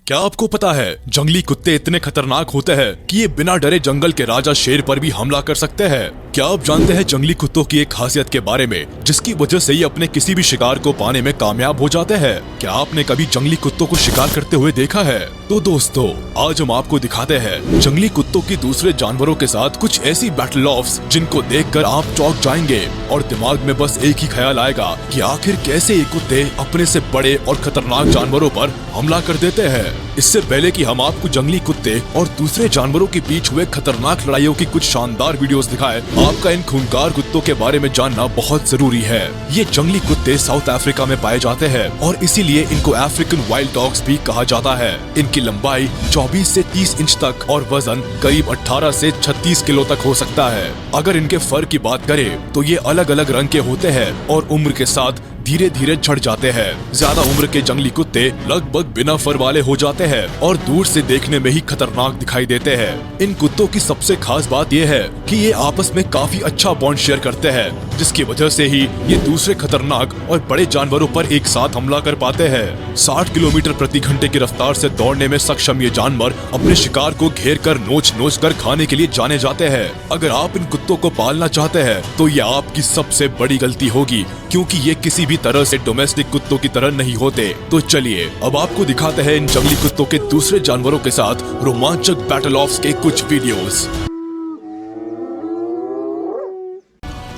क्या आपको पता है जंगली कुत्ते इतने खतरनाक होते हैं कि ये बिना डरे जंगल के राजा शेर पर भी हमला कर सकते हैं। क्या आप जानते हैं जंगली कुत्तों की एक खासियत के बारे में जिसकी वजह से ये अपने किसी भी शिकार को पाने में कामयाब हो जाते हैं? क्या आपने कभी जंगली कुत्तों को शिकार करते हुए देखा है? तो दोस्तों, आज हम आपको दिखाते हैं जंगली कुत्तों की दूसरे जानवरों के साथ कुछ ऐसी बैटल ऑफ्स जिनको देखकर आप चौंक जाएंगे और दिमाग में बस एक ही ख्याल आएगा कि आखिर कैसे ये कुत्ते अपने से बड़े और खतरनाक जानवरों पर हमला कर देते हैं। इससे पहले कि हम आपको जंगली कुत्ते और दूसरे जानवरों के बीच हुए खतरनाक लड़ाइयों की कुछ शानदार वीडियोस दिखाएं, आपका इन खूंखार कुत्तों के बारे में जानना बहुत जरूरी है। ये जंगली कुत्ते साउथ अफ्रीका में पाए जाते हैं और इसीलिए इनको अफ्रीकन वाइल्ड डॉग्स भी कहा जाता है। इनकी लंबाई 24 से 30 इंच तक और वजन करीब 18 से 36 किलो तक हो सकता है। अगर इनके फर की बात करें तो ये अलग अलग रंग के होते हैं और उम्र के साथ धीरे धीरे झड़ जाते हैं। ज्यादा उम्र के जंगली कुत्ते लगभग बिना फर वाले हो जाते हैं और दूर से देखने में ही खतरनाक दिखाई देते हैं। इन कुत्तों की सबसे खास बात यह है कि ये आपस में काफी अच्छा बॉन्ड शेयर करते हैं, जिसकी वजह से ही ये दूसरे खतरनाक और बड़े जानवरों पर एक साथ हमला कर पाते हैं। 60 किलोमीटर प्रति घंटे की रफ्तार से दौड़ने में सक्षम ये जानवर अपने शिकार को घेर कर नोच नोच कर खाने के लिए जाने जाते हैं। अगर आप इन कुत्तों को पालना चाहते हैं तो ये आपकी सबसे बड़ी गलती होगी, क्योंकि ये किसी भी तरह से डोमेस्टिक कुत्तों की तरह नहीं होते। तो चलिए अब आपको दिखाते हैं इन जंगली कुत्तों के दूसरे जानवरों के साथ रोमांचक बैटल ऑफ्स के कुछ videos.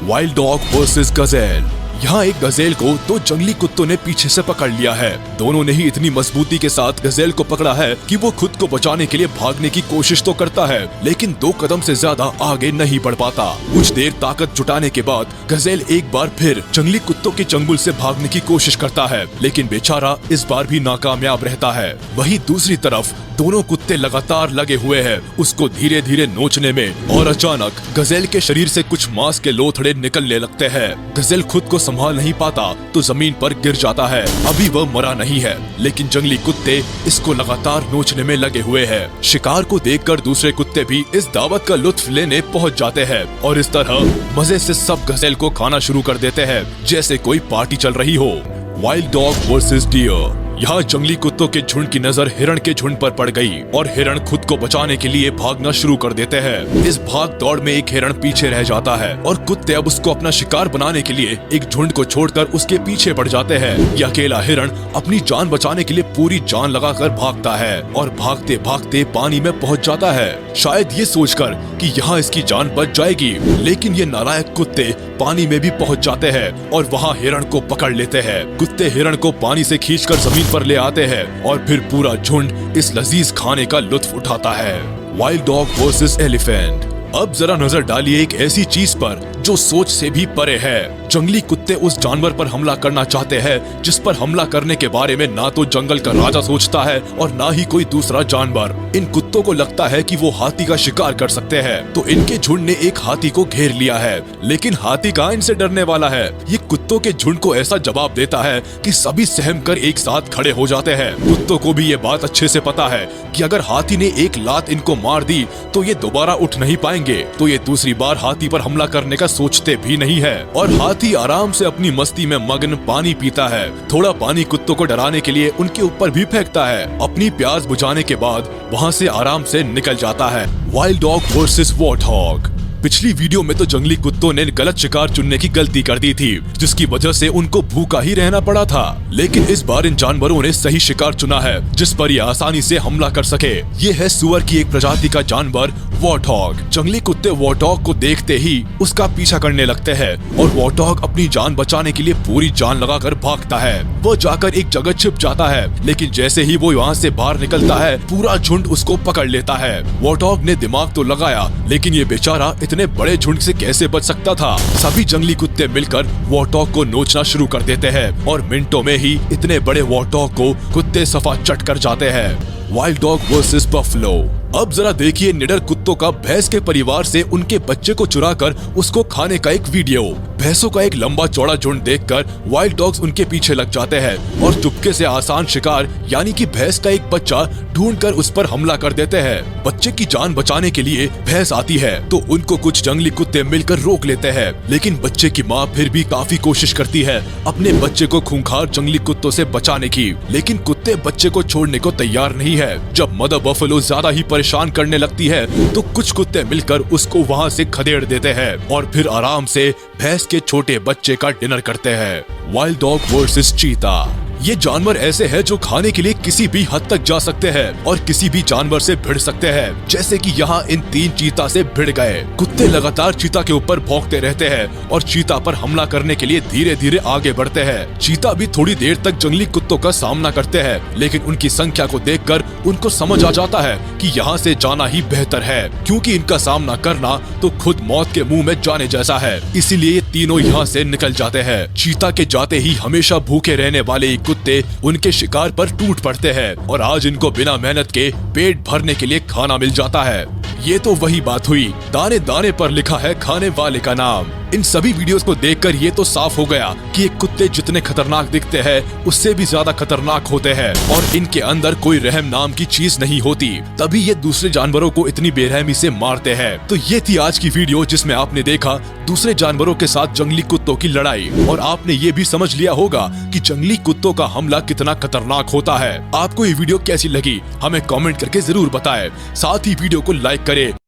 Wild dog versus Gazelle. यहाँ एक गजेल को दो जंगली कुत्तों ने पीछे से पकड़ लिया है। दोनों ने ही इतनी मजबूती के साथ गजेल को पकड़ा है कि वो खुद को बचाने के लिए भागने की कोशिश तो करता है, लेकिन 2 कदम से ज्यादा आगे नहीं बढ़ पाता। कुछ देर ताकत जुटाने के बाद गजेल एक बार फिर जंगली कुत्तों के चंगुल से भागने की कोशिश करता है, लेकिन बेचारा इस बार भी नाकामयाब रहता है। वहीं दूसरी तरफ दोनों कुत्ते लगातार लगे हुए हैं उसको धीरे धीरे नोचने में, और अचानक गजेल के शरीर से कुछ मांस के लोथड़े निकलने लगते हैं। गजेल खुद को संभाल नहीं पाता तो जमीन पर गिर जाता है। अभी वह मरा नहीं है, लेकिन जंगली कुत्ते इसको लगातार नोचने में लगे हुए हैं। शिकार को देखकर दूसरे कुत्ते भी इस दावत का लुत्फ लेने पहुंच जाते हैं और इस तरह मजे से सब गजेल को खाना शुरू कर देते हैं जैसे कोई पार्टी चल रही हो। Wild dog versus deer. यहाँ जंगली कुत्तों के झुंड की नजर हिरण के झुंड पर पड़ गई और हिरण खुद को बचाने के लिए भागना शुरू कर देते हैं। इस भाग दौड़ में एक हिरण पीछे रह जाता है और कुत्ते अब उसको अपना शिकार बनाने के लिए एक झुंड को छोड़कर उसके पीछे पड़ जाते हैं। यह अकेला हिरण अपनी जान बचाने के लिए पूरी जान लगाकर भागता है और भागते भागते पानी में पहुँच जाता है, शायद ये सोचकर कि यहाँ इसकी जान बच जाएगी। लेकिन ये नालायक कुत्ते पानी में भी पहुँच जाते हैं और वहाँ हिरण को पकड़ लेते हैं। कुत्ते हिरण को पानी से खींचकर जमीन पर ले आते हैं और फिर पूरा झुंड इस लजीज खाने का लुत्फ उठाता है। Wild dog versus elephant. अब जरा नजर डालिए एक ऐसी चीज पर जो सोच से भी परे है। जंगली कुत्ते उस जानवर पर हमला करना चाहते हैं जिस पर हमला करने के बारे में ना तो जंगल का राजा सोचता है और ना ही कोई दूसरा जानवर। इन कुत्तों को लगता है कि वो हाथी का शिकार कर सकते हैं, तो इनके झुंड ने एक हाथी को घेर लिया है, लेकिन हाथी कहाँ इनसे डरने वाला है। ये कुत्तों के झुंड को ऐसा जवाब देता है कि सभी सहम कर एक साथ खड़े हो जाते हैं। कुत्तों को भी ये बात अच्छे से पता है कि अगर हाथी ने एक लात इनको मार दी तो ये दोबारा उठ नहीं पाएंगे, तो ये दूसरी बार हाथी पर हमला करने का सोचते भी नहीं है। और हाथी आराम से अपनी मस्ती में मगन पानी पीता है। थोड़ा पानी कुत्तों को डराने के लिए उनके ऊपर भी फेंकता है। अपनी प्यास बुझाने के बाद वहाँ से आराम से निकल जाता है। Wild dog versus warthog. पिछली वीडियो में तो जंगली कुत्तों ने गलत शिकार चुनने की गलती कर दी थी, जिसकी वजह से उनको भूखा ही रहना पड़ा था। लेकिन इस बार इन जानवरों ने सही शिकार चुना है जिस पर ये आसानी से हमला कर सके। ये है सुअर की एक प्रजाति का जानवर वॉर्थॉग। जंगली कुत्ते वॉर्थॉग को देखते ही उसका पीछा करने लगते हैं और वॉर्थॉग अपनी जान बचाने के लिए पूरी जान लगाकर भागता है। वो जाकर एक जगह छिप जाता है, लेकिन जैसे ही वो यहाँ से बाहर निकलता है पूरा झुंड उसको पकड़ लेता है। वॉर्थॉग ने दिमाग तो लगाया, लेकिन ये बेचारा इतने बड़े झुंड से कैसे बच सकता था। सभी जंगली कुत्ते मिलकर वॉर्थॉग को नोचना शुरू कर देते हैं और मिनटों में ही इतने बड़े वॉर्थॉग को कुत्ते सफा चट कर जाते हैं। Wild dog versus buffalo. अब जरा देखिए निडर कुत्तों का भैंस के परिवार से उनके बच्चे को चुराकर उसको खाने का एक वीडियो। भैंसों का एक लंबा चौड़ा झुंड देखकर वाइल्ड डॉग्स उनके पीछे लग जाते हैं और चुपके से आसान शिकार यानी कि भैंस का एक बच्चा ढूंढकर उस पर हमला कर देते हैं। बच्चे की जान बचाने के लिए भैंस आती है तो उनको कुछ जंगली कुत्ते मिलकर रोक लेते हैं, लेकिन बच्चे की माँ फिर भी काफी कोशिश करती है अपने बच्चे को खूंखार जंगली कुत्तों से बचाने की, लेकिन कुत्ते बच्चे को छोड़ने को तैयार नहीं है। जब मदर बफेलो ज्यादा ही परेशान करने लगती है तो कुछ कुत्ते मिलकर उसको वहाँ से खदेड़ देते हैं और फिर आराम से भैंस के छोटे बच्चे का डिनर करते हैं। वाइल्ड डॉग वर्सेस चीता। ये जानवर ऐसे हैं जो खाने के लिए किसी भी हद तक जा सकते हैं और किसी भी जानवर से भिड़ सकते हैं, जैसे कि यहाँ इन 3 चीता से भिड़ गए। कुत्ते लगातार चीता के ऊपर भौंकते रहते हैं और चीता पर हमला करने के लिए धीरे धीरे आगे बढ़ते हैं। चीता भी थोड़ी देर तक जंगली कुत्तों का सामना करते हैं, लेकिन उनकी संख्या को देखकर उनको समझ आ जाता है कि यहाँ से जाना ही बेहतर है, क्योंकि इनका सामना करना तो खुद मौत के मुंह में जाने जैसा है। इसीलिए ये तीनों यहाँ से निकल जाते हैं। चीता के जाते ही हमेशा भूखे रहने वाले कुत्ते उनके शिकार पर टूट पड़ते हैं और आज इनको बिना मेहनत के पेट भरने के लिए खाना मिल जाता है। ये तो वही बात हुई, दाने दाने पर लिखा है खाने वाले का नाम। इन सभी वीडियोस को देखकर ये तो साफ हो गया कि ये कुत्ते जितने खतरनाक दिखते हैं उससे भी ज्यादा खतरनाक होते हैं और इनके अंदर कोई रहम नाम की चीज नहीं होती, तभी ये दूसरे जानवरों को इतनी बेरहमी से मारते हैं। तो ये थी आज की वीडियो जिसमें आपने देखा दूसरे जानवरों के साथ जंगली कुत्तों की लड़ाई, और आपने ये भी समझ लिया होगा कि जंगली कुत्तों का हमला कितना खतरनाक होता है। आपको ये वीडियो कैसी लगी हमें कमेंट करके जरूर बताएं। साथ ही वीडियो को लाइक करें